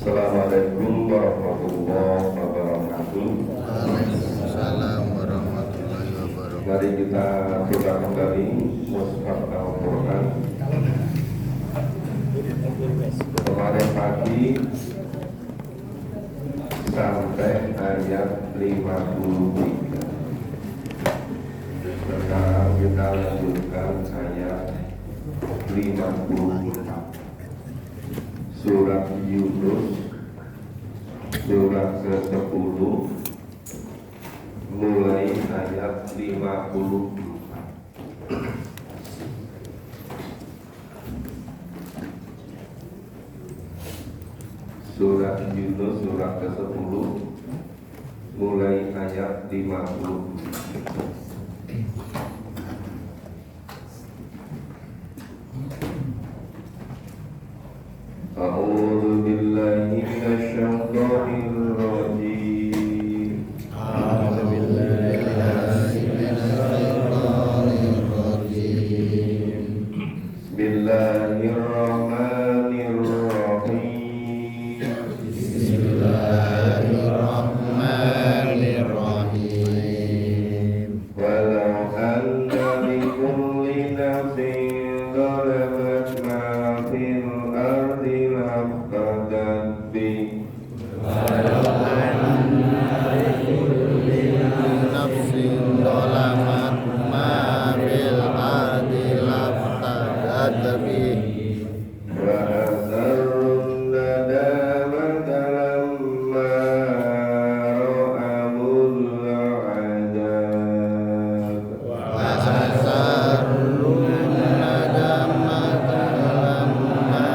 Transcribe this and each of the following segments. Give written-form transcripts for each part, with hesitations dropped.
Assalamualaikum warahmatullahi wabarakatuh. Waalaikumsalam warahmatullahi wabarakatuh. Mari kita buka kembali Mushaf Al-Quran. Kemarin pagi sampai ayat 53. Sekarang kita lanjutkan ayat 54. Surat Yunus, surat ke-10, mulai ayat 54. Surat Yunus, surat ke-10, mulai ayat 54. A'udzu billahi minasyaitonir rajim. A'udzu billahi minasyaitonir rajim. Bismillahirrahmanirrahim. Bismillahirrahmanirrahim. Walau anna likulli nafsin zalamat ma fil ardi laftadat bi Nafsin dhalamat ma fil ardi laftadat bih. wa asarrun nadamata lamma ra'amul adab Wasasarrun nadamata lamma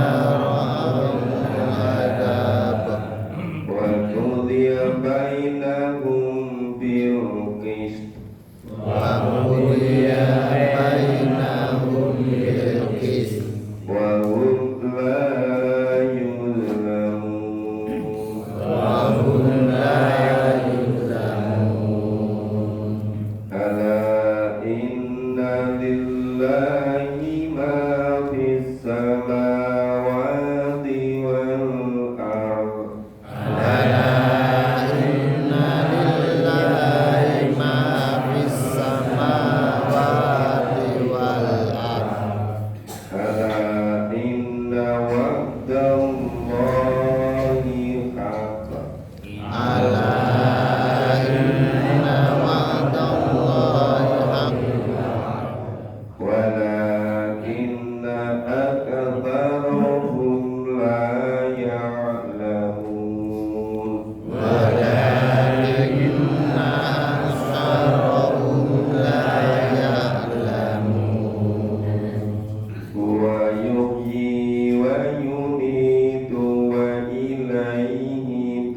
ra'awul adab. wa qudiya bainahum bil qist Wa qudiya bainahum bil qist. wa hum la yuzlamun. Wa hum la yuzlamun. Ala inna lillahi ma fis samawati wal ardh. Ala inna lillahi ma fis samawati wal ardh. Ala inna wa'dallahi haqq. Ala inna wa'dallahi haqq. Walakinna aktsarahum la ya'lamun. Walakinna aktsarahum la ya'lamun. Huwa yuhyi wa yumiitu wa ilaihi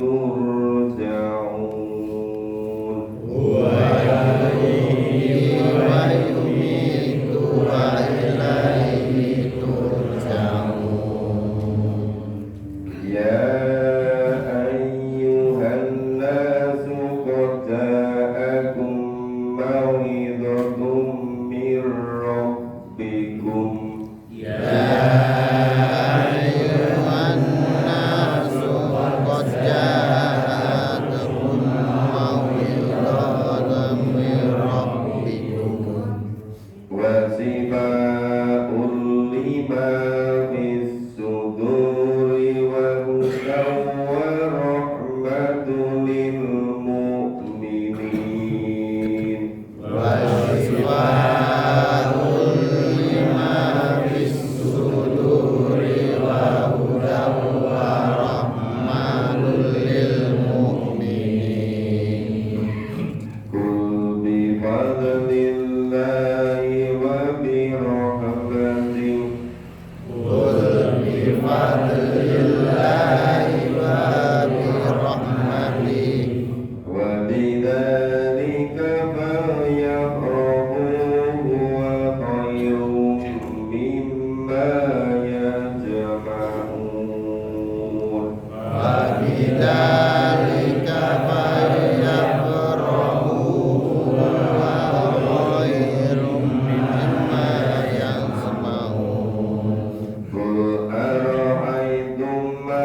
turja'un. Wa yuhyi wa yumiitu wa ilaihi turja'un. Ya ayyuhan nasu qad ja'akum maw'idhatun mir rabbikum. Ya ayyuhan nasu qad ja'akum maw'idhatun min rabbikum. Wa shifaa'un lima fis suduri wa hudan wa rahmatun lil mu'minin. Wa shifaa'un lima fis suduri wa hudan wa rahmatun lil mu'minin. Qul bi fadlillahi wa bi rahmatihi Qul bi fadlillahi wa bi rahmatihi. wa bidzalika falyafrahu huwa khairun mimma yajma'un. Wa bidzalika falyafrahu huwa khairun mimma yajma'un. Qul ara'aytum ma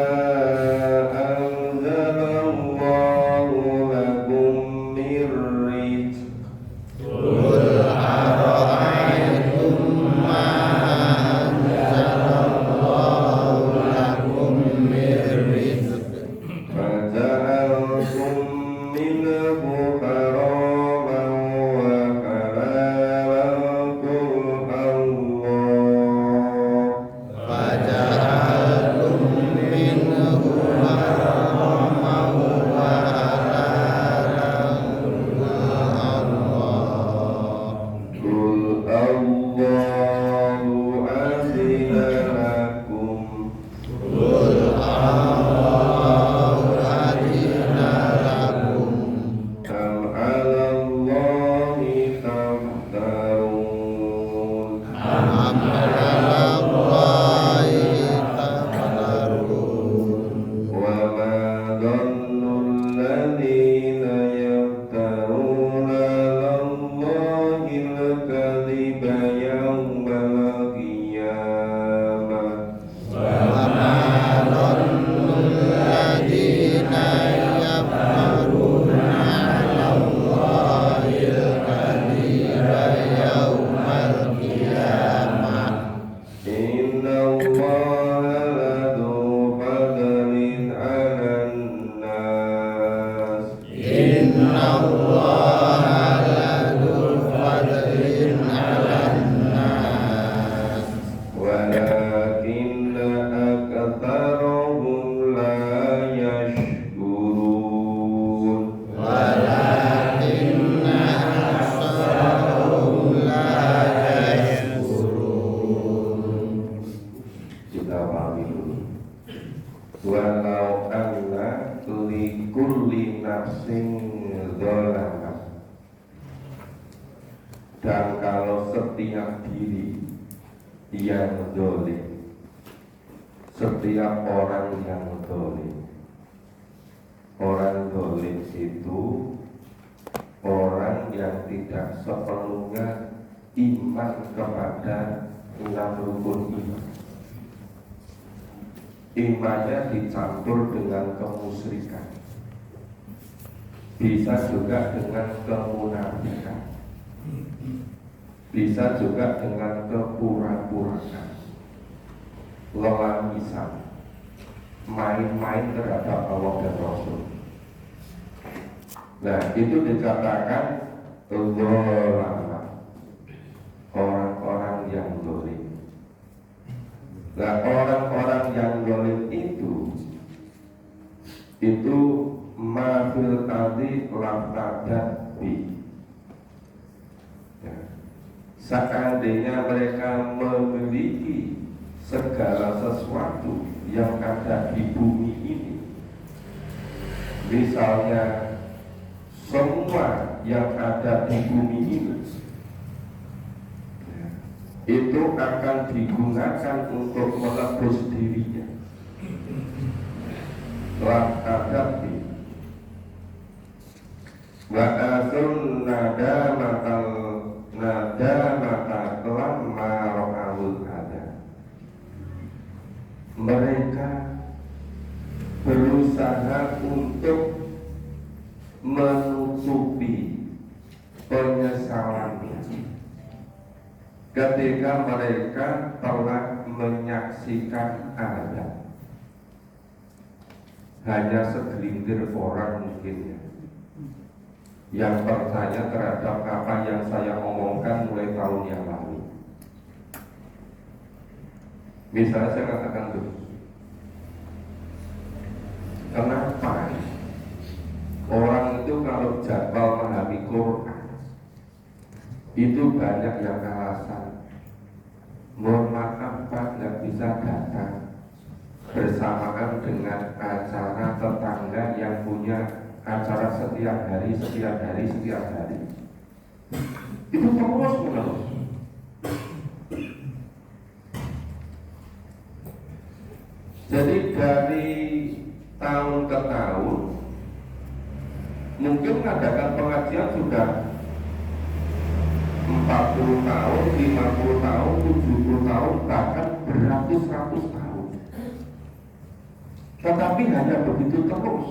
walau anna li kulli nafsin dzalamat. Dan kalau setiap diri yang zalim, setiap orang yang zalim, orang zalim itu orang yang tidak sepenuhnya iman kepada 6 rukun iman. Imannya dicampur dengan kemusyrikan, bisa juga dengan kemunafikan, bisa juga dengan kepura-puraan, lelamisan, main-main terhadap Allah dan Rasul. Nah, itu dikatakan ulama, orang-orang yang zalim. Nah, orang-orang yang zalim itu mafil tadi laftadat bi. Ya. Seandainya mereka memiliki segala sesuatu yang ada di bumi ini, misalnya semua yang ada di bumi ini itu akan digunakan untuk menebus dirinya. Laftadat bi wa asun nadamata lamma ra'awul ada. Mereka berusaha untuk menutupi penyesalannya ketika mereka telah menyaksikan azab. Hanya segelintir orang mungkin yang percaya terhadap apa yang saya omongkan mulai tahun yang lalu. Misalnya saya katakan tuh, kenapa orang itu kalau jadwal memahami Quran itu banyak yang alasan, mohon maaf Pak nggak bisa datang bersamaan dengan acara tetangga yang punya acara setiap hari. Itu terus menerus. Jadi dari tahun ke tahun mungkin mengadakan pengajian sudah 40 tahun, 50 tahun, 70 tahun, bahkan beratus-ratus tahun. Tetapi hanya begitu terus,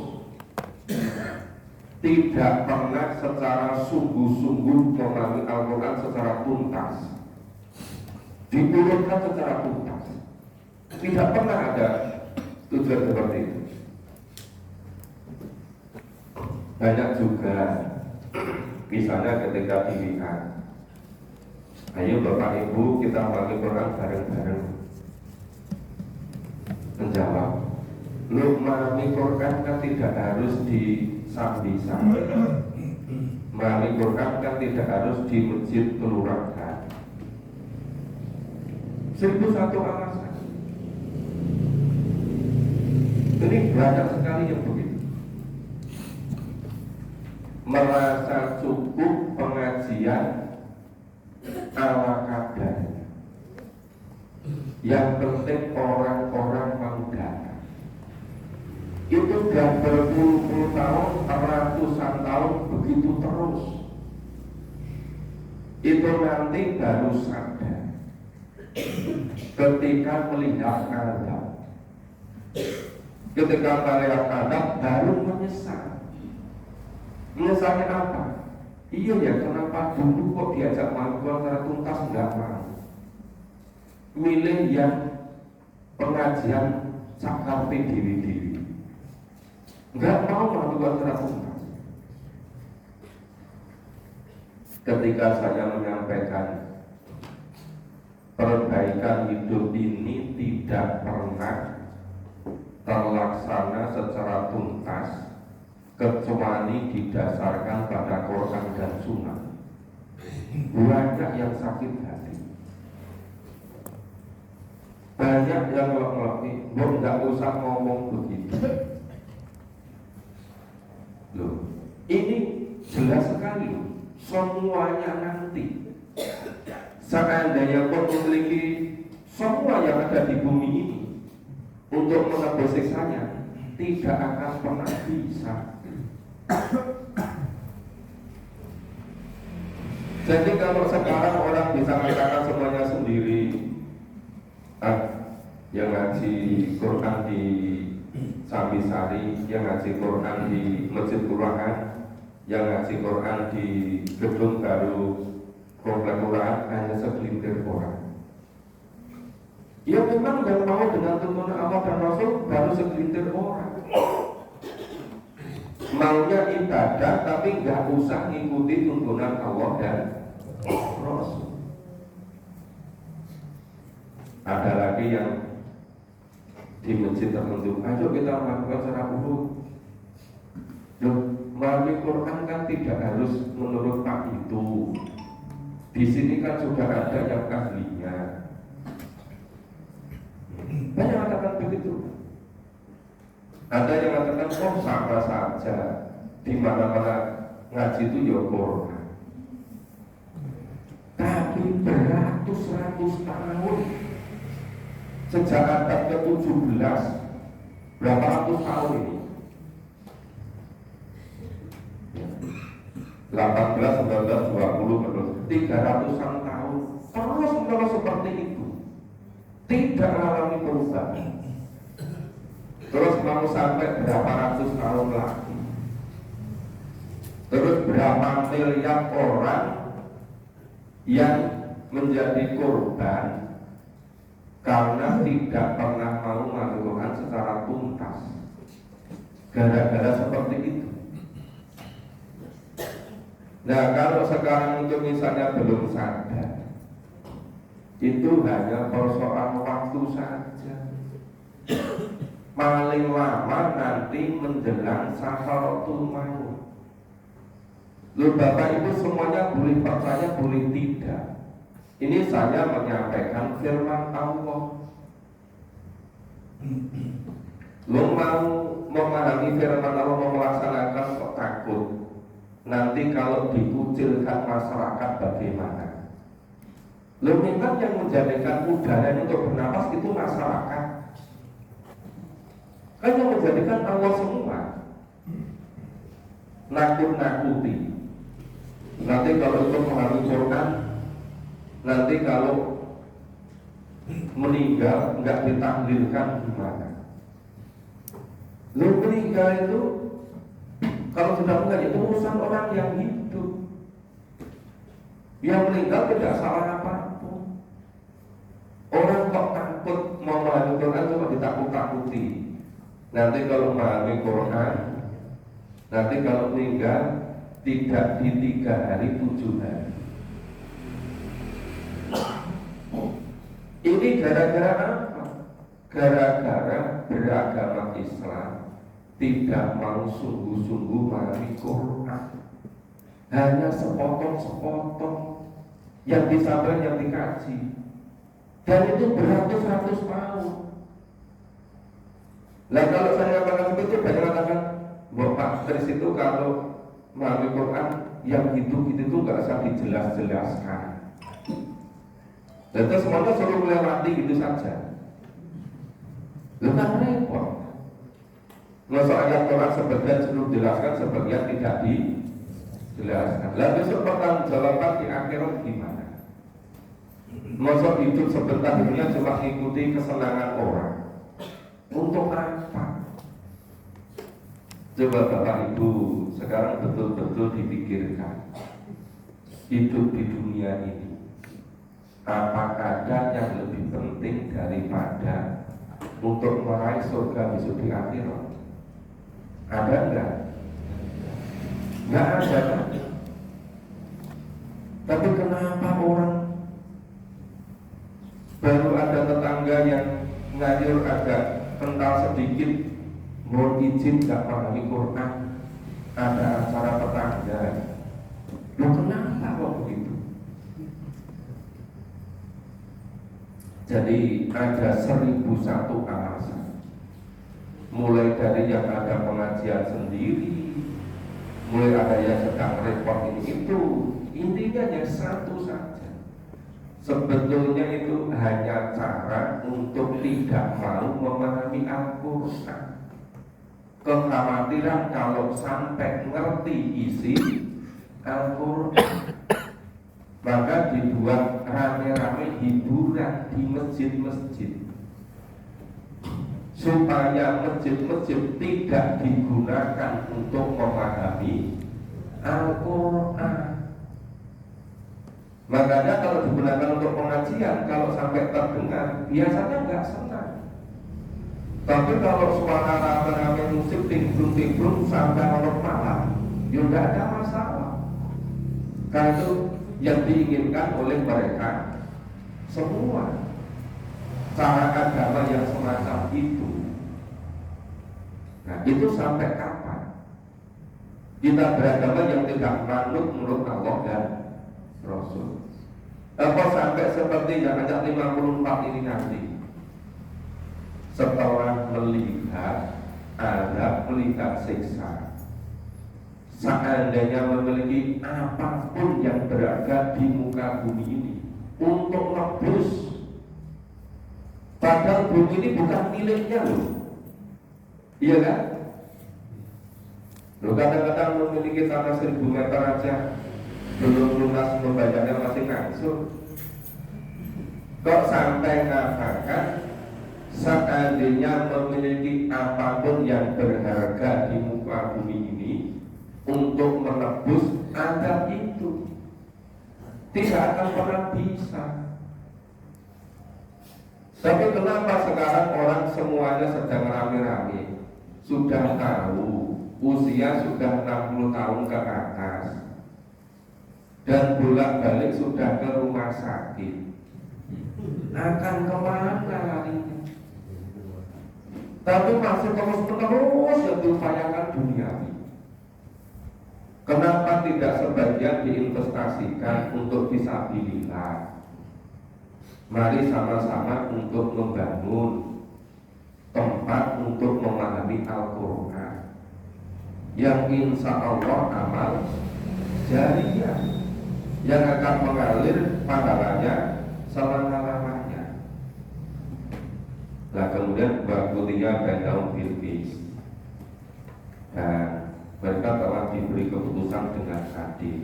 tidak pernah secara sungguh-sungguh memahami Al-Quran secara tuntas, diturunkan secara tuntas. Tidak pernah ada tujuan seperti itu. Banyak juga, misalnya ketika pilihan, ayo Bapak Ibu kita memahami Quran bareng-bareng. Menjawab, lu memahami Quran kan tidak harus di sambi-sambi. Memahami Quran kan tidak harus di masjid kelurahan. 1001 alasan. Ini banyak sekali yang begitu. Merasa cukup pengajian ala kadarnya. Yang penting orang-orang mau datang. Itu sudah berpuluh-puluh tahun, ratusan tahun begitu terus. Itu nanti baru sadar ketika melihat azab. Ketika melihat azab baru menyesal. Menyesalnya apa? Iya ya, kenapa dulu kok diajak mangkul secara tuntas nggak mau? Milih yang pengajian sakarpe diri-diri, nggak mau melakukan secara tuntas. Ketika saya menyampaikan perbaikan hidup ini tidak pernah terlaksana secara tuntas kecuali didasarkan pada Quran dan Sunnah. Banyak yang sakit hati. Banyak yang ngelok-ngelok, nggak usah ngomong begitu. Loh, ini jelas sekali, semuanya nanti. Seandainya pun memiliki semua yang ada di bumi ini untuk menebus siksanya, tidak akan pernah bisa. Jadi kalau sekarang orang bisa mengatakan semuanya sendiri, yang ngaji Quran di Sambisari, yang ngaji Quran di Masjid Quran, yang ngaji Quran di gedung baru Komplek Quran, hanya segelintir orang. Ya memang yang mau dengan tuntunan Allah dan Rasul baru segelintir orang. Maunya ibadah tapi nggak usah ngikuti tuntunan Allah dan Rasul. Ada lagi yang di masjid tertentu, ayo kita melakukan secara urut. Melalui Quran kan tidak harus menurut Pak itu. Di sini kan sudah ada yang ahlinya. Banyak yang mengatakan begitu. Ada yang mengatakan sama saja, di mana-mana ngaji itu ya Quran. Tapi beratus-ratus tahun, sejak abad ke-17, berapa ratus tahun ini? 18, 19, 20, 300-an tahun terus seperti itu, tidak mengalami perubahan. Terus mau sampai berapa ratus tahun lagi, terus berapa miliar orang yang menjadi korban karena tidak pernah mau melakukan secara tuntas, gara-gara seperti itu. Nah, kalau sekarang itu misalnya belum sadar, itu hanya persoalan waktu saja. Paling lama nanti menjelang Sakaratul Maut. Loh, Bapak Ibu semuanya boleh percaya, boleh tidak. Ini saya menyampaikan firman Allah. Lo mau memahami firman Allah, mau melaksanakan kok takut. Nanti kalau dikucilkan masyarakat bagaimana? Lo memang yang menjadikan udara untuk bernapas itu masyarakat. Kan yang menjadikan Allah semua. Nakut-nakuti. Nanti kalau itu memahami Quran, nanti kalau meninggal nggak ditahlilkan gimana? Lo meninggal itu kalau sudah meninggal itu urusan orang yang hidup. Yang meninggal tidak salah apapun. Orang kok takut mau memahami Quran cuma ditakut-takuti. Nanti kalau memahami Quran, nanti kalau meninggal tidak di 3 hari 7 hari. Ini gara-gara apa? Gara-gara beragama Islam tidak mau sungguh-sungguh memahami Quran. Hanya sepotong-sepotong yang disampaikan, yang dikaji, dan itu beratus-ratus tahun. Nah, kalau saya katakan seperti itu, banyak katakan, Bapak dari situ kalau memahami Quran yang gitu-gitu itu nggak usah dijelas-jelaskan. Dan itu semuanya suruh melewati gitu saja. Bukan repot. Masa ayat Quran sebagian suruh jelaskan, sebagian tidak dijelaskan. Lalu besok pertanggungjawaban di akhirat gimana? Masa hidup sebentar dunia cuma ikuti kesenangan orang. Untuk apa? Coba Bapak Ibu sekarang betul-betul dipikirkan. Hidup di dunia ini, apakah ada yang lebih penting daripada untuk meraih surga besok di akhirat? Ada enggak? Enggak ada kan? Tapi kenapa orang baru ada tetangga yang ngayur agak kental sedikit, mohon izin enggak pahami Quran, ada acara tetangga. Loh, kenapa kok begitu? Jadi ada 1001 alasan. Mulai dari yang ada pengajian sendiri, mulai ada yang sedang repot ini itu, intinya hanya satu saja. Sebetulnya itu hanya cara untuk tidak mau memahami Al-Quran. Kekhawatiran kalau sampai ngerti isi Al-Quran, maka dibuat rame-rame hiburan di masjid-masjid supaya masjid-masjid tidak digunakan untuk memahami Al-Quran. Makanya kalau digunakan untuk pengajian, kalau sampai terdengar, biasanya nggak senang. Tapi kalau suara rame-rame musik timbrung-timbrung sampai malam malam, ya nggak ada masalah. Karena itu yang diinginkan oleh mereka semua. Cara agama yang semacam itu. Nah, itu sampai kapan kita beragama yang tidak manut menurut Allah dan Rasul? Apa sampai seperti yang ayat 54 ini nanti, setelah melihat azab, melihat siksa, seandainya memiliki apapun yang berada di muka bumi ini untuk nebus, padahal bumi ini bukan miliknya loh, iya kan? Loh, kadang-kadang memiliki tanah 1000 meter aja belum lunas membayarnya, masih ngangsur. Kok sampai mengatakan seandainya memiliki apapun yang berharga di muka bumi ini untuk menebus azab itu, tidak akan pernah bisa. Tapi kenapa sekarang orang semuanya sedang rame-rame, sudah tahu usia sudah 60 tahun ke atas dan bolak-balik sudah ke rumah sakit, akan kemana larinya? Tapi masih terus-menerus yang diupayakan duniawi. Kenapa tidak sebagian diinvestasikan untuk fisabilillah? Mari sama-sama untuk membangun tempat untuk memahami Al-Quran yang insya Allah amal jariyah yang akan mengalir pahalanya selama-lamanya. Nah, kemudian Bakuliah Badaun Bilqis, dan mereka telah diberi keputusan dengan adil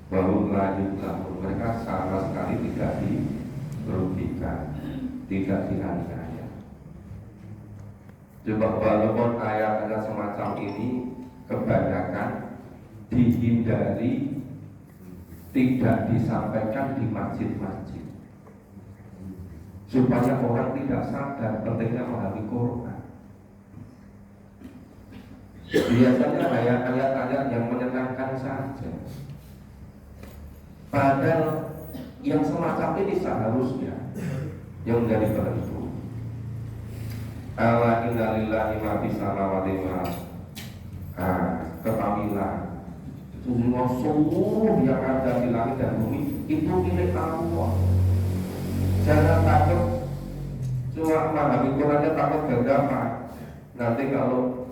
bahwa lanjut mereka sama sekali tidak dirugikan, tidak dianiaya. Coba walaupun ayat-ayat semacam ini kebanyakan dihindari, tidak disampaikan di masjid-masjid, supaya orang tidak sadar pentingnya memahami Quran. Biasanya ayat-ayat yang menyenangkan saja, padahal yang semacam ini seharusnya yang menjadi penentu. Ala inna lillahi ma fis samawati wa ketahuilah seluruh yang ada di langit dan bumi itu milik Allah. Jangan takut cuma memahami Qurannya, takut berapa nanti kalau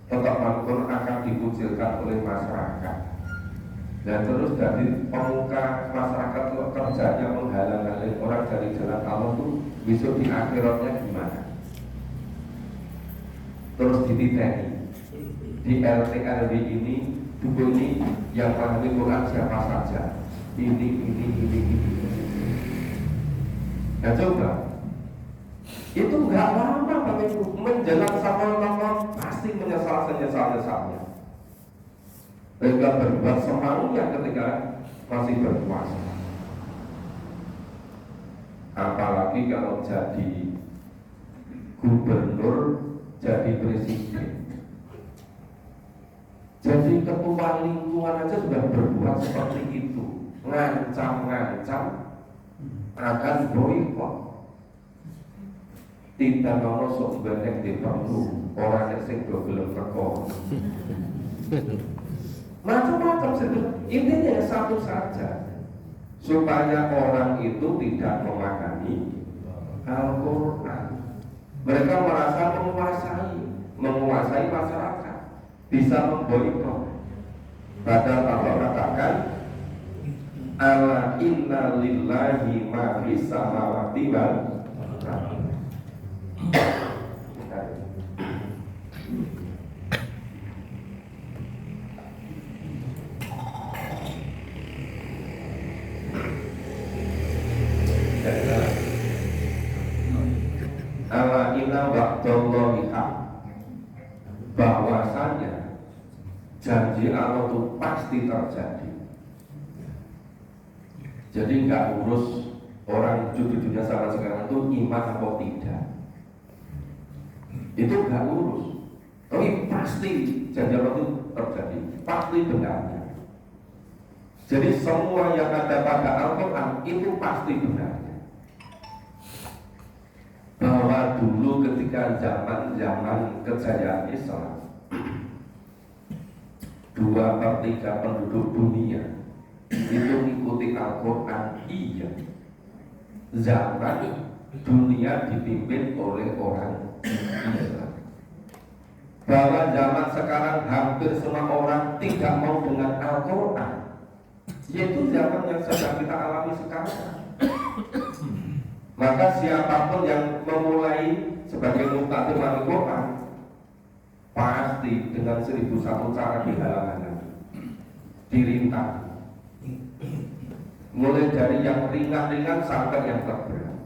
tetap Al-Quran akan dikucilkan oleh masyarakat, dan terus dari pemuka masyarakat kerjanya menghalang-halangi orang dari jalan Allah itu besok di akhiratnya gimana? Terus dititeni di RT/RW ini, buku ini yang memahami Quran siapa saja? Ini. Ya coba, itu nggak lama Bapak Ibu, menjelang satu tahun pasti menyesal-nyesalnya. Mereka berbuat semaunya ketika masih berpuasa. Apalagi kalau jadi gubernur, jadi presiden, jadi ketua lingkungan aja sudah berbuat seperti itu, ngancam akan boikot. Tidak mau sok banyak diperlu orang yang sing belum teko. Macam-macam sebetulnya. Intinya satu saja, supaya orang itu tidak memahami Al-Quran. Mereka merasa menguasai masyarakat, bisa memboikot. Padahal Allah katakan, ala inna lillahi ma fis samawati wal ardi. Ala inna wa'dallahi haq, bahwasanya janji Allah itu pasti terjadi. Jadi nggak urus orang hidup di dunia sama sekarang itu iman atau tidak, itu nggak urus. Tapi pasti janji Allah itu terjadi, pasti benarnya. Jadi semua yang ada pada Al-Quran itu pasti benarnya. Bahwa dulu ketika zaman kejayaan Islam, 2/3 penduduk dunia itu mengikuti Al-Quran, iya. Zaman dunia dipimpin oleh orang Islam. Bahwa zaman sekarang hampir semua orang tidak mau dengan Al-Quran, yaitu zaman yang sedang kita alami sekarang. Maka siapapun yang memulai sebagai mutakhir Al-Quran pasti dengan 1001 cara dihalang-halangi, dirintah. Mulai dari yang ringan-ringan sampai yang terberat.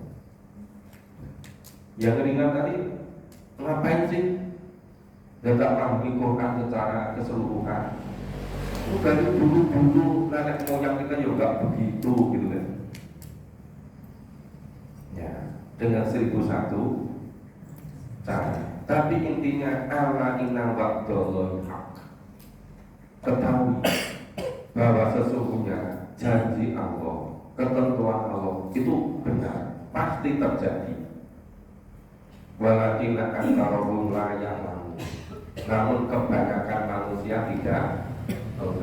Yang ringan tadi, ngapain sih? Tidak pahami Quran secara keseluruhan. Itu dari dulu nenek moyang kita juga begitu gitu kan. Ya, dengan 1001 cara. Tapi intinya ala inna wa'dallahi haq. Ketahui bahwa sesungguhnya janji Allah, ketentuan Allah itu benar, pasti terjadi. Walakin aktsarahum la ya'lamun. Namun kebanyakan manusia tidak tahu.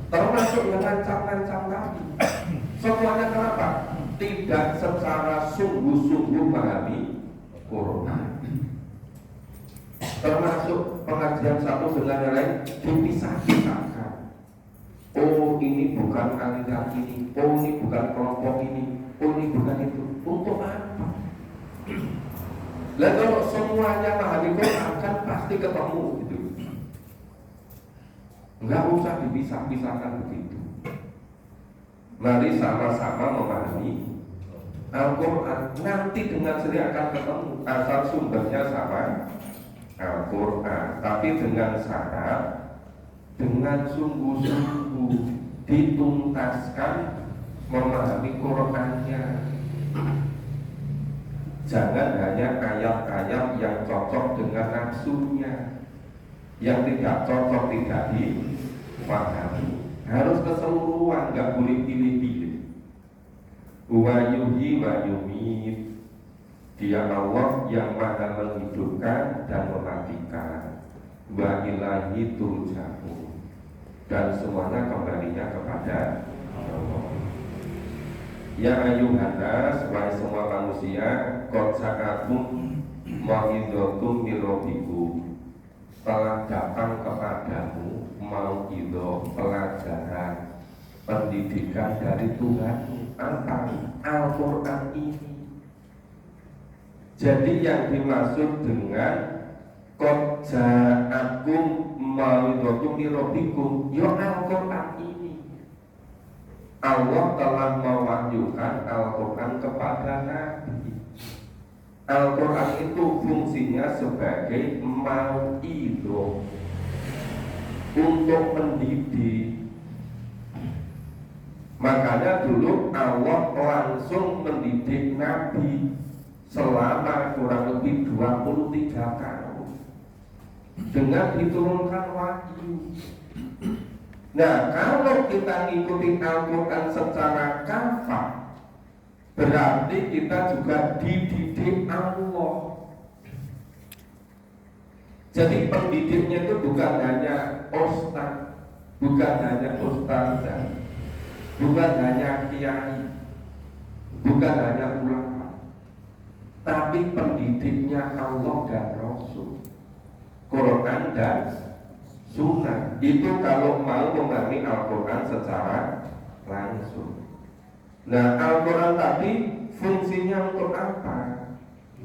Termasuk yang ngancam-ngancam tadi. Semuanya kenapa? Tidak secara sungguh-sungguh memahami Quran. Termasuk pengajian satu dengan yang lain dipisah-pisahkan. Oh ini bukan aliran ini, oh ini bukan kelompok ini, oh ini bukan itu. Untuk apa? Lah kalau semuanya memahami Quran kan pasti ketemu gitu. Enggak usah dipisah-pisahkan begitu. Mari sama-sama memahami Al-Quran. Nanti dengan sendiri akan ketemu asal sumbernya sama Al-Quran, tapi dengan syarat dengan sungguh-sungguh dituntaskan memahami Qurannya. Jangan hanya ayat-ayat yang cocok dengan nafsunya, yang tidak cocok tidak dipahami. Harus keseluruhan, nggak boleh pilih-pilih. Wa yuhyi wa yumit. Dia Allah yang maha menghidupkan dan mematikan. Wa ilahi turja'un. Dan semuanya kembalinya kepada Allah. Ya ayuhan nas, wahai semua manusia, qad ja'akum mau'idhatum mir rabbikum. Telah datang kepadamu mau'idhah, pelajaran, pendidikan dari Tuhan. Apa? Al-Quran ini. Jadi yang dimaksud dengan qad ja'akum mau'idhatum mir rabbikum, ya Al-Quran ini. Allah telah mewahyukan Al-Quran kepada Nabi. Al-Quran itu fungsinya sebagai mau'idhah, untuk mendidik. Makanya dulu Allah langsung mendidik Nabi selama kurang lebih 23 tahun dengan diturunkan wahyu. Nah, kalau kita ngikuti Al-Quran secara kafah, berarti kita juga dididik Allah. Jadi pendidiknya itu bukan hanya ustaz, bukan hanya ustazah, bukan hanya kiai, bukan hanya ulama, tapi pendidiknya Allah dan Rasul, Quran dan Sunnah. Itu kalau mau memahami Al-Quran secara langsung. Nah, Al-Quran tadi fungsinya untuk apa?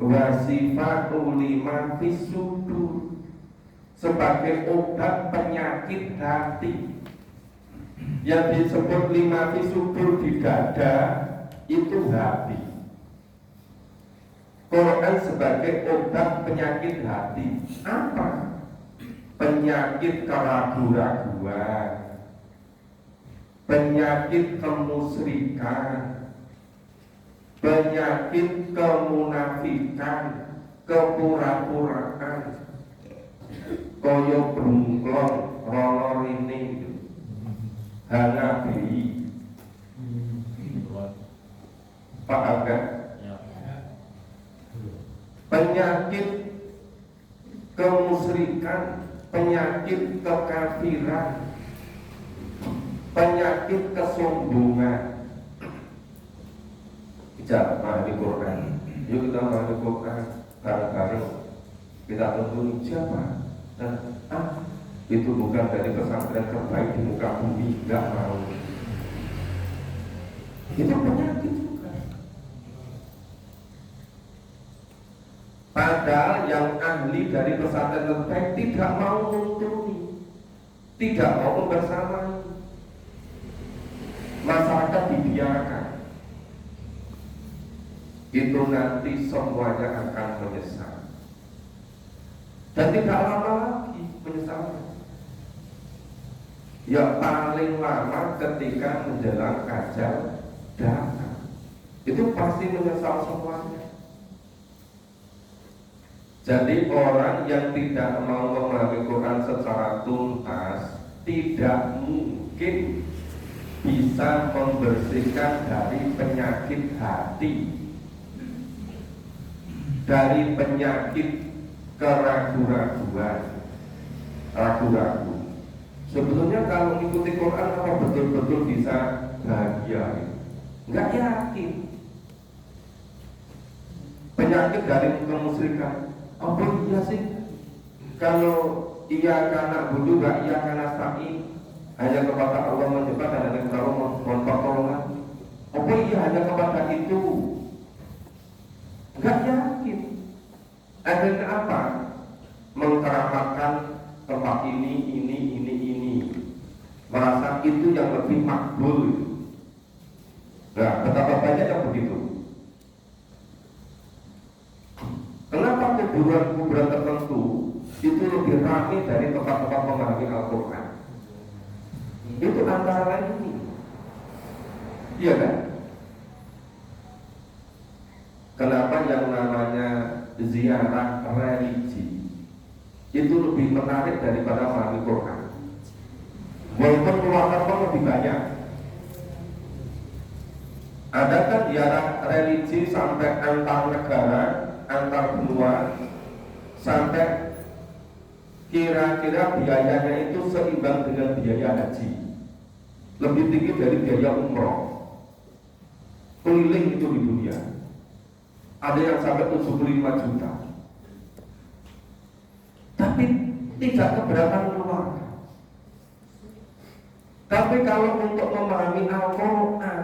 Wasifatul lima fisudur, sebagai obat penyakit hati. Yang disebut lima fisudur di dada itu hati. Quran sebagai obat penyakit hati. Apa? Penyakit keraguan-raguan, penyakit kemusyrikan, penyakit kemunafikan, kepura-puraan, koyo brungklong, rono rene, hanabi, paham kan? Penyakit kemusyrikan, penyakit kekafiran, penyakit kesombongan. Bicara memahami Quran. Yuk kita memahami Quran bareng-bareng. Kita tentu siapa? Itu bukan dari pesantren terbaik di muka bumi, nggak mau. Itu penyakit juga. Padahal yang ahli dari pesantren terbaik tidak mau menuntuni, tidak mau membersamai. Masyarakat dibiarkan. Itu nanti semuanya akan menyesal. Dan tidak lama lagi menyesalnya. Ya paling lama ketika menjelang ajal datang. Itu pasti menyesal semuanya. Jadi orang yang tidak mau memahami Quran secara tuntas tidak mungkin bisa membersihkan dari penyakit hati, dari penyakit keraguan-raguan, ragu-ragu. Sebetulnya kalau mengikuti Quran apa betul-betul bisa bahagia? Enggak yakin. Penyakit dari kemusyrikan. Apa iya sih? Kalau iya karena budu, gak iya karena sa'i, hanya kepada Allah menyembah dan hanya kepada Allah mohon pertolongan. Apa iya hanya kepada itu? Gak yakin. Akhirnya apa? Mengkeramatkan tempat ini. Merasa itu yang lebih makbul. Nah, betapa banyak yang begitu. Kenapa kuburan tertentu itu lebih ramai dari tempat-tempat memahami Al-Quran? Itu antara lain ini. Iya kan? Kenapa yang namanya ziarah religi itu lebih menarik daripada memahami Quran? Walaupun keluarga pun lebih banyak. Ada kan ziarah religi sampai antar negara, antar benua, sampai kira-kira biayanya itu seimbang dengan biaya haji, lebih tinggi dari biaya umroh keliling itu di dunia. Ada yang sampai 75 juta, tapi tidak keberatan keluarga. Tapi kalau untuk memahami Al-Quran,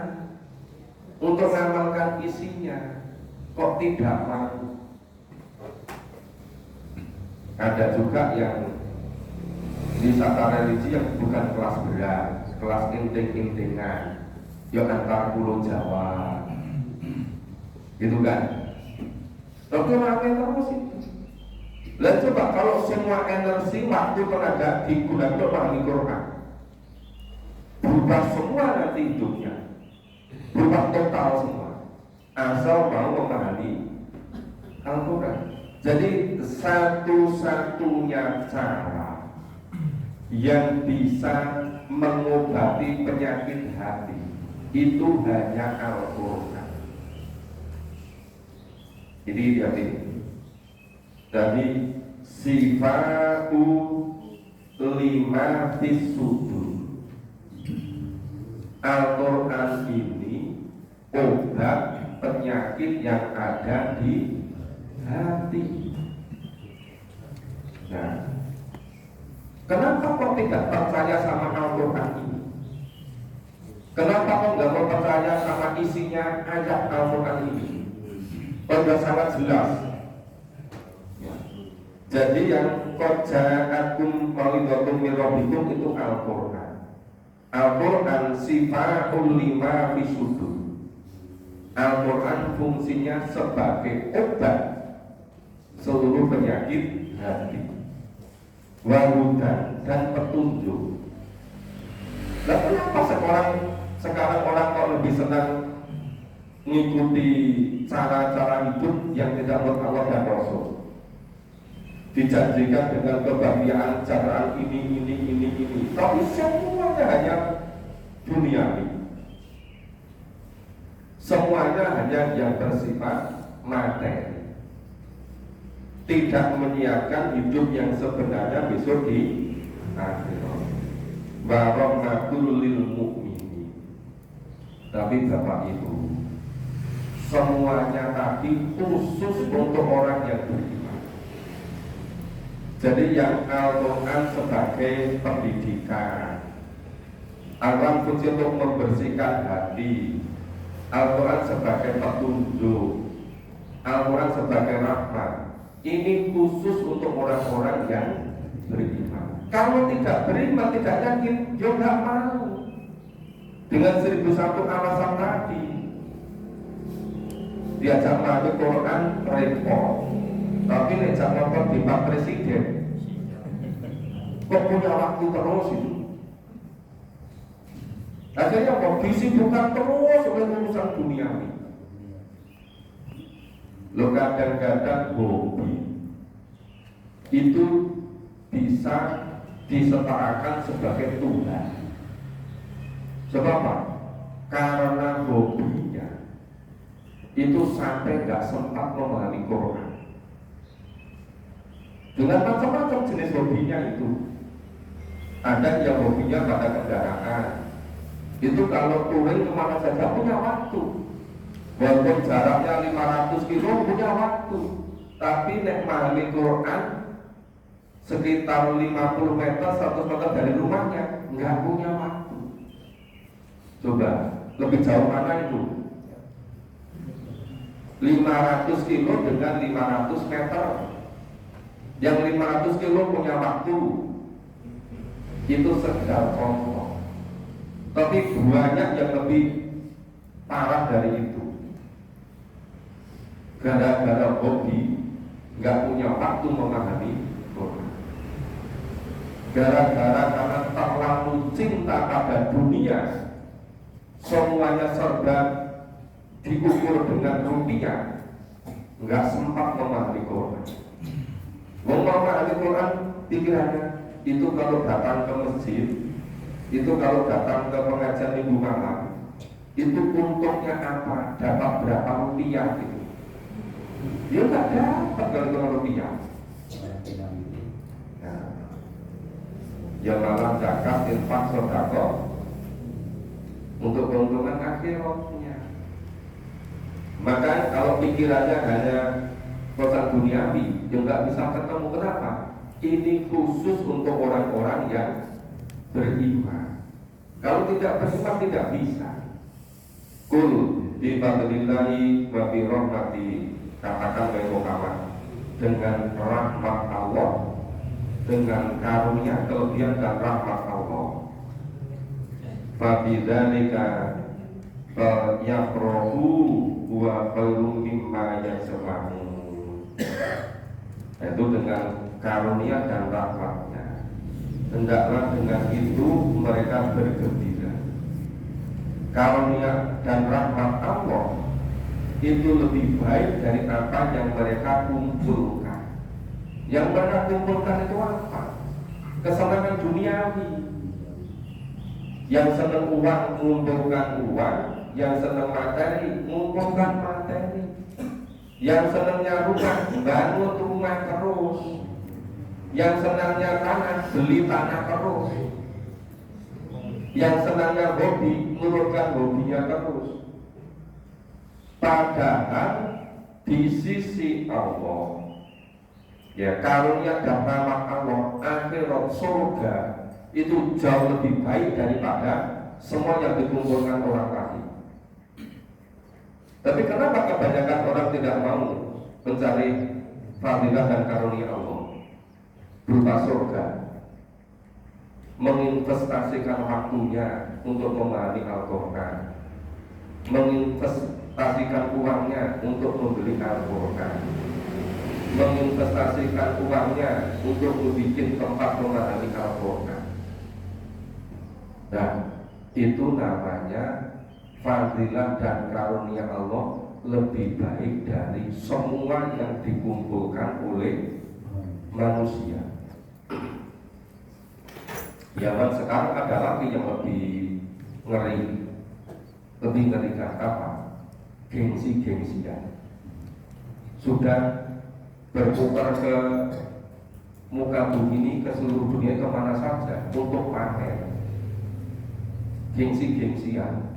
untuk mengamalkan isinya, kok tidak mau? Ada juga yang wisata religi yang bukan kelas berat, kelas inting-intingan, yang antar pulau Jawa, gitu kan? Tapi ramai terus itu. Lalu coba kalau semua energi, waktu, tenaga digunakan untuk memahami Quran, berubah semua nanti hidupnya, berubah total semua, asal mau memahami Al-Quran. Jadi satu-satunya cara yang bisa mengobati penyakit hati itu hanya Al-Quran. Jadi jadi sifatu lima fisudur, Al-Quran ini obat penyakit yang ada di hati. Nah, kenapa kok tidak percaya sama Al-Quran ini? Kenapa kok nggak mau percaya sama isinya ayat Al-Quran ini? Sudah sangat jelas. Jadi yang qad ja'akum mau'izatun min rabbikum itu Al-Quran. Al-Quran sifatul lima fi sudur. Al-Quran fungsinya sebagai obat seluruh penyakit hati, wahudan dan petunjuk. Nah, kenapa sekarang orang kok lebih senang mengikuti cara-cara hidup yang tidak menurut Allah dan Rasul? Dijanjikan dengan kebahagiaan jalan ini, tapi semuanya hanya duniawi. Semuanya hanya yang bersifat materi, tidak menyiapkan hidup yang sebenarnya besok di akhirat. Warahmatul lil mu'minin. Tapi Bapak Ibu, semuanya tadi khusus untuk orang yang beriman. Jadi yang Al-Quran sebagai pendidikan, Al-Quran fungsi untuk membersihkan hati, Al-Quran sebagai petunjuk, Al-Quran sebagai rahmat. Ini khusus untuk orang-orang yang beriman. Kalau tidak beriman, tidak yakin, dia nggak mau. Dengan 1001 alasan tadi, diajak baca Quran repot, tapi diajak nonton di Pak Presiden, kok punya waktu terus itu. Akhirnya kok disibukkan terus oleh urusan duniawi. Lo kadang-kadang hobi itu bisa disetarakan sebagai Tuhan. Sebab apa? Karena hobinya itu sampai nggak sempat memahami Quran. Dengan macam-macam jenis hobinya itu. Ada yang hobinya pada kendaraan. Itu kalau touring kemana saja punya waktu. Walaupun jaraknya 500 kilo punya waktu. Tapi nek memahami Quran sekitar 50 meter, 100 meter dari rumahnya nggak punya waktu. Coba, lebih jauh mana itu? 500 kilo dengan 500 meter. Yang 500 kilo punya waktu. Itu sekedar contoh. Tapi banyak yang lebih parah dari itu. Gara-gara hobi nggak punya waktu memahami Quran. Gara-gara karena terlalu cinta pada dunia, semuanya serba diukur dengan rupiah, nggak sempat memahami Quran. Memahami Quran pikirannya itu kalau datang ke masjid, itu kalau datang ke pengajian minggu malam, itu untungnya apa? Dapat berapa rupiah gitu? Dia nggak dapat kalau dengan rupiah. Nah, ya malah zakat, infak, sedekah untuk keuntungan akhiratnya. Maka kalau pikirannya hanya kosan duniawi, dia nggak bisa ketemu. Kenapa? Ini khusus untuk orang-orang yang beriman. Kalau tidak beriman tidak bisa. Kul bi fadlillahi wa bi rahmati, katakan oleh Muhammad, dengan rahmat Allah, dengan karunia, kelebihan dan rahmat Allah. Fa bidzalika yafrahu wa khairum mimma yasma'un. Itu dengan karunia dan rahmatnya, hendaklah dengan itu mereka bergembira. Karunia dan rahmat Allah itu lebih baik dari apa yang mereka kumpulkan. Yang mereka kumpulkan itu apa? Kesenangan duniawi. Yang senang uang mengumpulkan uang, yang senang materi mengumpulkan materi, yang senangnya rumah bangun rumah terus, yang senangnya tanah beli tanah terus. yang senangnya hobi, menurunkan hobinya terus. Padahal di sisi Allah, ya karunia dan rahmat Allah, akhirat surga itu jauh lebih baik daripada semua yang dikumpulkan orang tadi. Tapi kenapa kebanyakan orang tidak mau mencari fadilah dan karunia Allah berupa surga, menginvestasikan waktunya untuk memahami Al-Quran, menginvestasikan uangnya untuk membeli Al-Quran, menginvestasikan uangnya untuk membuat tempat memahami Al-Quran. Nah, itu namanya fadilah dan karunia Allah lebih baik dari semua yang dikumpulkan oleh manusia. Zaman sekarang ada lagi yang lebih ngeri, lebih ngerikan apa? Gengsi-gengsian. Sudah berputar ke muka bumi ini, ke seluruh dunia, kemana saja untuk pamer. Gengsi-gengsian.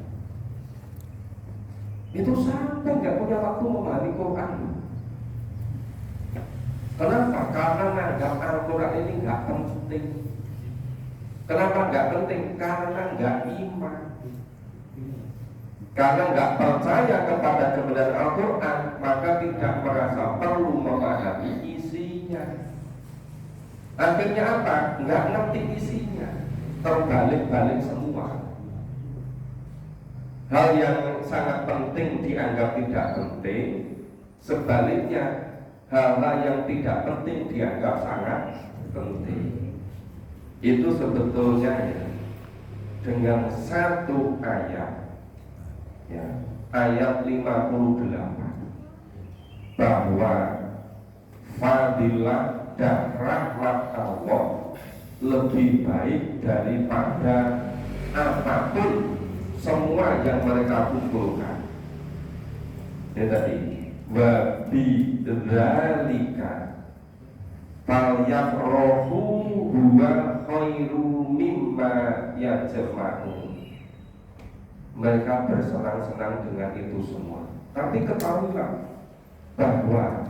Itu sampai nggak punya waktu memahami Quran. Kenapa? Karena menganggap Al-Quran ini nggak penting. Kenapa nggak penting? Karena nggak iman. Karena nggak percaya kepada kebenaran Al-Quran, maka tidak merasa perlu memahami isinya. Akhirnya apa? Nggak ngerti isinya, terbalik-balik semua. Hal yang sangat penting dianggap tidak penting, sebaliknya hal-hal yang tidak penting dianggap sangat penting. Itu sebetulnya ya, dengan satu ayat, ya, ayat 58, bahwa fadilah dan rahmat Allah lebih baik daripada apapun semua yang mereka kumpulkan. Ini tadi, wa bidzalika falyafrahu huwa khairu mimma yajma'un. Mereka bersenang-senang dengan itu semua. Tapi ketahuilah bahwa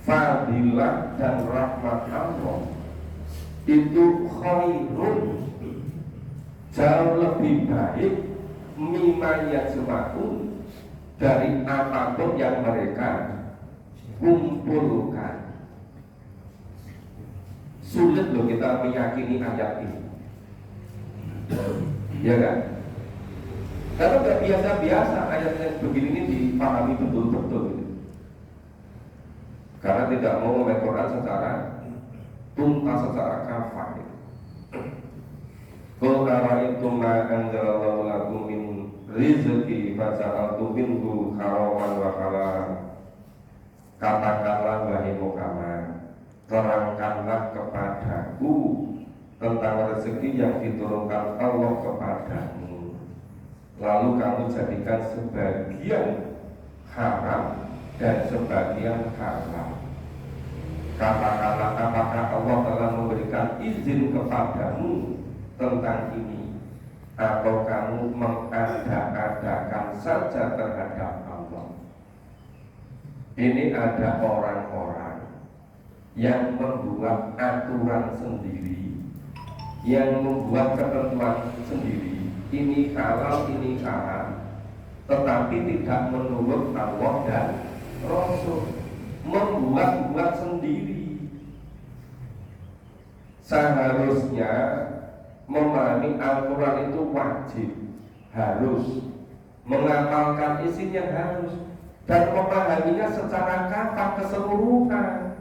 fadilah dan rahmat Allah itu khairun, jauh lebih baik mimma yajma'un, dari apapun yang mereka kumpulkan. Sulit loh kita meyakini ayat ini, ya kan? Karena nggak biasa-biasa ayat yang begini ini dipahami betul-betul gitu. Karena tidak mau membaca Quran secara tuntas, secara kafah gitu. Qul ara'aytum ma anzalallahu lakum min rizqi faja'altum minhu haraman wa halal. Katakanlah wahai Muhammad, terangkanlah kepadaku tentang rezeki yang diturunkan Allah kepadamu, lalu kamu jadikan sebagian haram dan sebagian halal. Katakanlah, apakah Allah telah memberikan izin kepadamu tentang ini, atau kamu mengada-adakan saja terhadap Allah? Ini ada orang-orang yang membuat aturan sendiri, yang membuat ketentuan sendiri, ini halal, ini haram, tetapi tidak menurut Allah dan Rasul, membuat-buat sendiri. Seharusnya memahami Al-Quran itu wajib, harus mengamalkan isinya, harus, dan memahaminya secara kafah keseluruhan,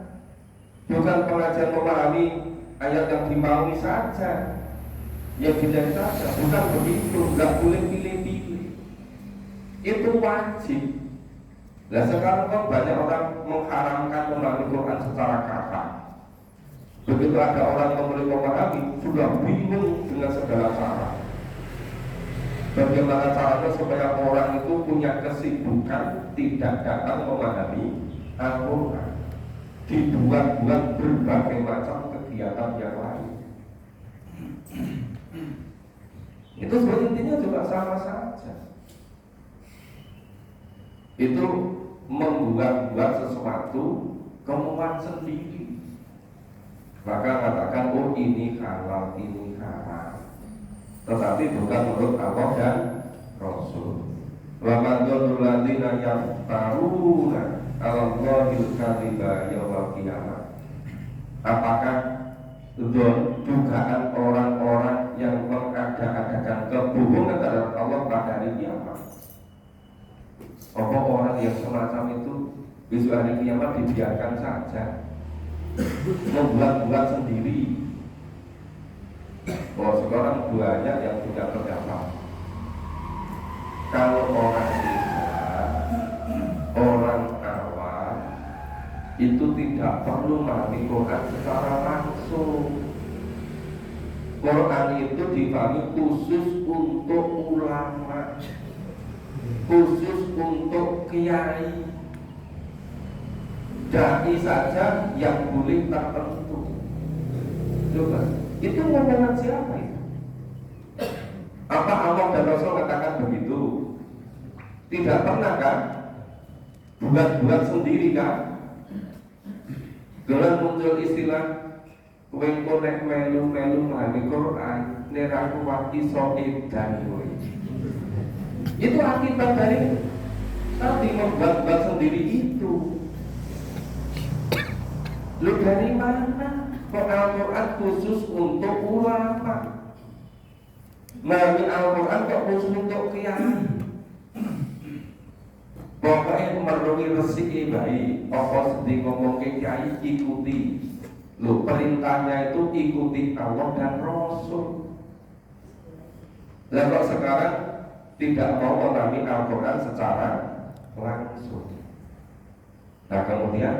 bukan pengajian memahami ayat yang dimaui saja, yang tidak saja, bukan begitu, nggak boleh pilih-pilih, itu wajib. Nah sekarang kan banyak orang mengharamkan memahami Quran secara kafah. Begitu ada orang yang mulai memahami, sudah bingung dengan segala cara. Bagaimana caranya supaya orang itu punya kesibukan tidak datang memahami Al-Quran, dibuat-buat berbagai macam kegiatan yang lain. Itu sebenarnya intinya juga sama saja. Itu membuat sesuatu kemuat sendiri. Maka katakan, oh ini halal, ini haram, tetapi bukan menurut Allah dan Rasul. Wa man dzallul ladzina yaftaruna 'alallahil kadziba yaumil qiyamah. Apakah dugaan orang-orang yang mengada-adakan kebohongan terhadap Allah pada hari kiamat? Apa orang yang semacam itu besok hari kiamat dibiarkan saja, membuat-buat sendiri? Oh, sekarang banyak yang punya pendapat kalau orang Islam, orang awam itu tidak perlu memahami Quran secara langsung. Quran itu dipahami khusus untuk ulama, khusus untuk kiai, dai saja yang boleh tertentu. Coba, itu ngomongan siapa itu? Apa Allah dan Rasul katakan begitu? Tidak pernah kan? Buat-buat sendiri kan? Dengan muncul istilah kowe konek melu-melu memahami Quran, nera kuat iso edan kowe. Itu akibat dari tadi membuat-buat sendiri itu. Lu dari mana? Kok Al-Quran khusus untuk ulama? Memahami Al-Quran kok khusus untuk kiai? Pokoknya merungi resiki baik. Apa sedih ngomong ke kiai, ikuti. Loh, perintahnya itu ikuti Allah dan Rasul. Lah kok sekarang tidak mau memahami Al-Quran secara langsung. Nah kemudian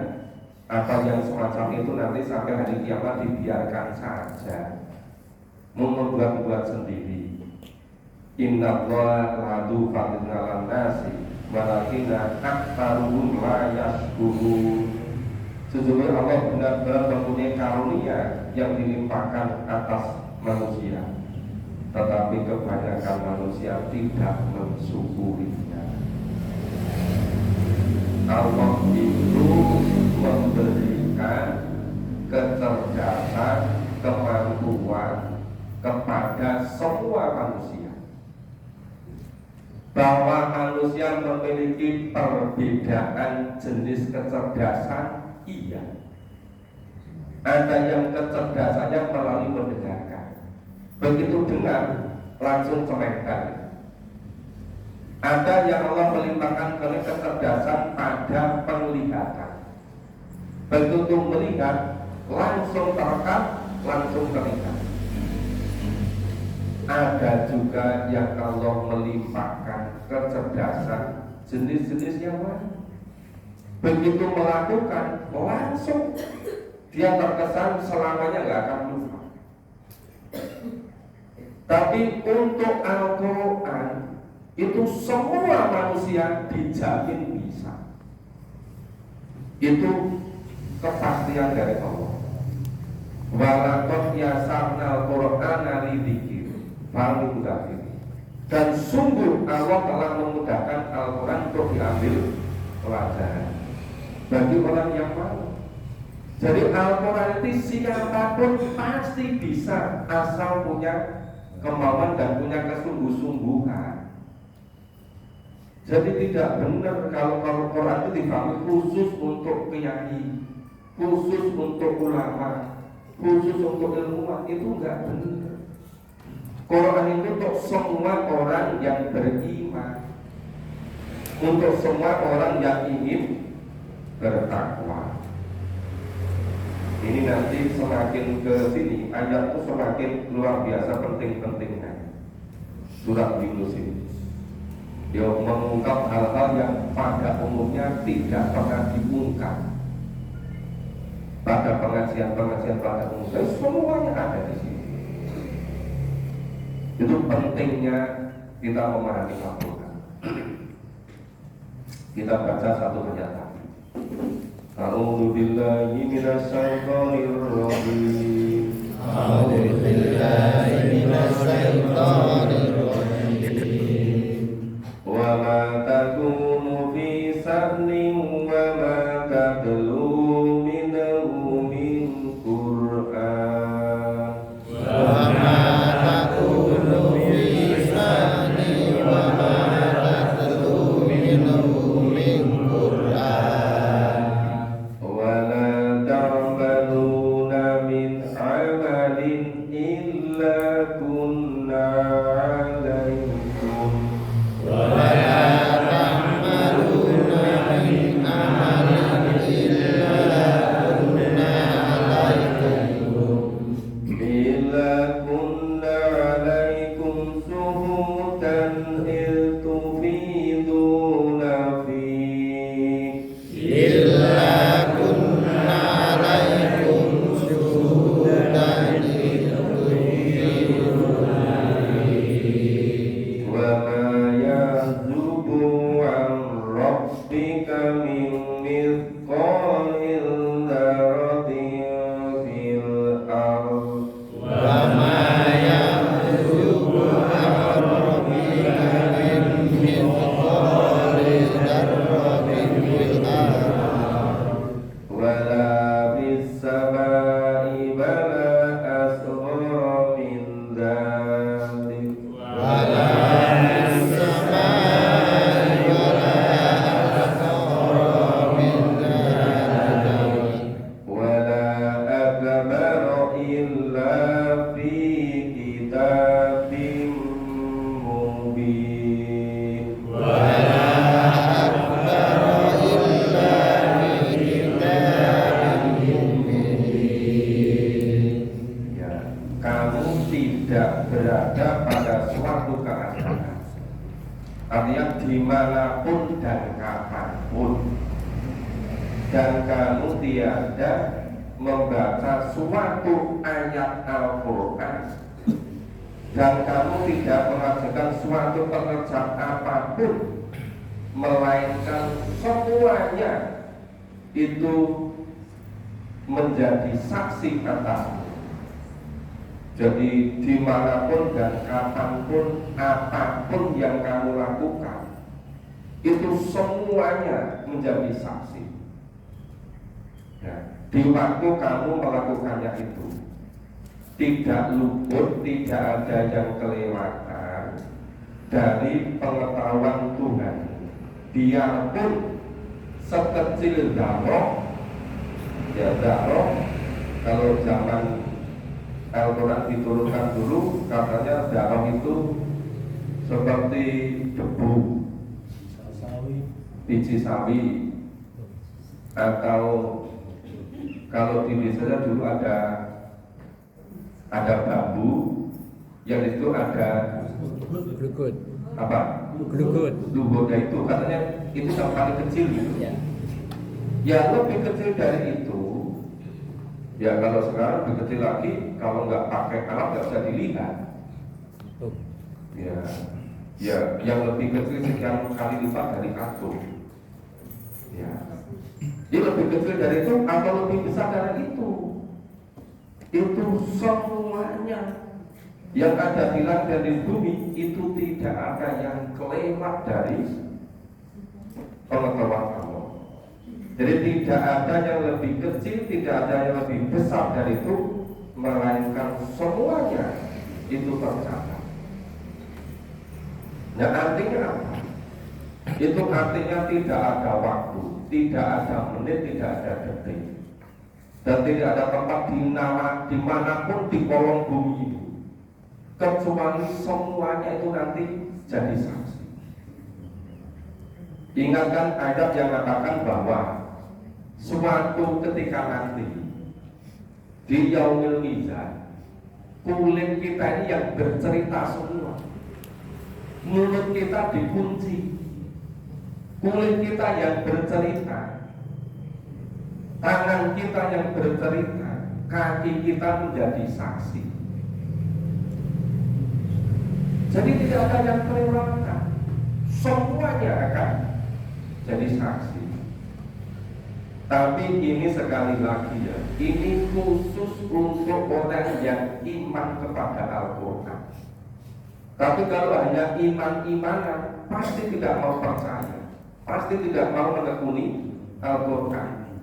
apa yang semacam itu nanti sampai hari kiamat dibiarkan saja, membuat-buat sendiri. Inna Allah ladu fadilna nasi walakina aktaruhum la yashkurun. Sesungguhnya Allah benar-benar mempunyai karunia yang dilimpahkan atas manusia, tetapi kebanyakan manusia tidak mensyukurinya. Allah itu memberikan kecerdasan, kemampuan kepada semua manusia. Bahwa manusia memiliki perbedaan jenis kecerdasan, iya. Ada yang kecerdasannya melalui mendengarkan, begitu dengar langsung cemerlang. Ada yang Allah melimpahkan kecerdasan pada penglihatan, begitu melihat langsung terekam, langsung terlihat. Ada juga yang Allah melimpahkan kecerdasan jenis-jenis yang lain, begitu melakukan langsung dia terkesan selamanya nggak akan lupa. Tapi untuk Al-Quran itu semua manusia dijamin bisa. Itu kepastian dari Allah. Walaqad yasarnal Qur'ana lidzikr fahal mudzakir. Dan sungguh Allah telah memudahkan Al-Quran untuk diambil pelajaran bagi orang yang mau. Jadi Al-Quran itu siapapun pasti bisa, asal punya kemauan dan punya kesungguh-sungguhan. Jadi tidak benar kalau Al-Quran itu dipahami khusus untuk kiai, khusus untuk ulama, khusus untuk ilmuwan. Itu enggak benar. Quran itu untuk semua orang yang beriman, untuk semua orang yang ingin bertakwa. Ini nanti semakin ke sini ayat itu semakin luar biasa penting-pentingnya. Surat Yunus ini dia mengungkap hal-hal yang pada umumnya tidak pernah diungkap pada pengajian-pengajian pada umumnya. Semuanya ada di sini. Itu pentingnya kita memahami Al-Quran. Kita baca satu ayat lagi. A'udzu billahi minasyaitonir rajim. A'udzu billahi minasyaitonir akbar illa fi kitabim mubin. Ya, kamu tidak berada pada suatu keadaan, artinya dimanapun dan kapanpun, dan kamu tiada membaca suatu ayat Al-Quran, dan kamu tidak mengerjakan suatu pekerjaan apapun, melainkan semuanya itu menjadi saksi atasmu. Jadi dimanapun dan kapanpun, apapun yang kamu lakukan, itu semuanya menjadi saksi. Ya, di waktu kamu melakukannya itu, tidak luput, tidak ada yang kelewatan dari pengetahuan Tuhan. Biarpun sekecil darah, ya darah, kalau zaman Al-Quran diturunkan dulu, katanya darah itu seperti debu, biji sawi, atau kalau di desa dulu ada bambu yang itu ada glukut, apa? Glukutnya itu katanya itu yang paling kecil gitu. Ya lebih kecil dari itu. Ya kalau sekarang lebih kecil lagi, kalau nggak pakai alat nggak bisa dilihat. Ya yang lebih kecil sekian kali lipat dari atom. Ya, ini lebih kecil dari itu atau lebih besar dari itu. Itu semuanya yang ada di langit dan di bumi itu tidak ada yang kelewat dari pengetahuan Allah. Jadi tidak ada yang lebih kecil, tidak ada yang lebih besar dari itu, melainkan semuanya itu tercatat. Nah artinya apa? Itu artinya tidak ada waktu, tidak ada menit, tidak ada detik, dan tidak ada tempat dimanapun di kolong bumi itu, kecuali semuanya itu nanti jadi saksi. Ingatkan ayat yang mengatakan bahwa suatu ketika nanti di yaumil mizan, kulit kita ini yang bercerita semua. Mulut kita dikunci, kulit kita yang bercerita, tangan kita yang bercerita, kaki kita menjadi saksi. Jadi tidak ada yang kelewatan, semuanya akan jadi saksi. Tapi ini sekali lagi ya, ini khusus untuk orang yang iman kepada Al-Quran. Tapi kalau hanya iman-imanan, pasti tidak mau percaya, pasti tidak mau menekuni Al-Quran,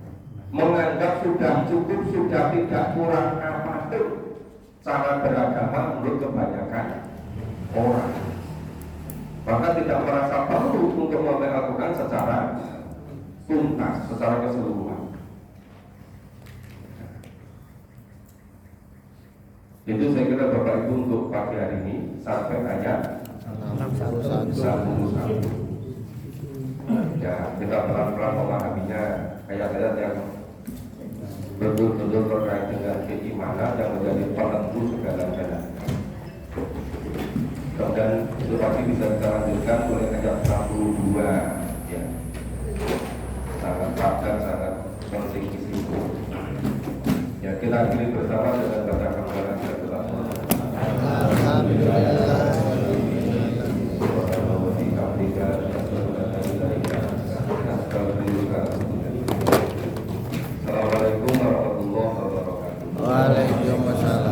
menganggap sudah cukup, sudah tidak kurang apapun cara beragama menurut kebanyakan orang. Maka tidak merasa perlu untuk membaca Al-Quran secara tuntas, secara keseluruhan. Itu saya kira Bapak Ibu untuk pagi hari ini sampai ayat 61. Ya, kita pelan-pelan memahaminya, ayat-ayat yang betul-betul terkait dengan keimanan yang menjadi penentu segala-galanya. Kemudian itu pasti bisa kita lanjutkan oleh ayat 62 ya. Sangat padat, sangat penting di situ. Ya, kita akhiri bersama dengan baca hafalan kita. Alhamdulillah. Assalamualaikum warahmatullahi wabarakatuh. Waalaikumsalam.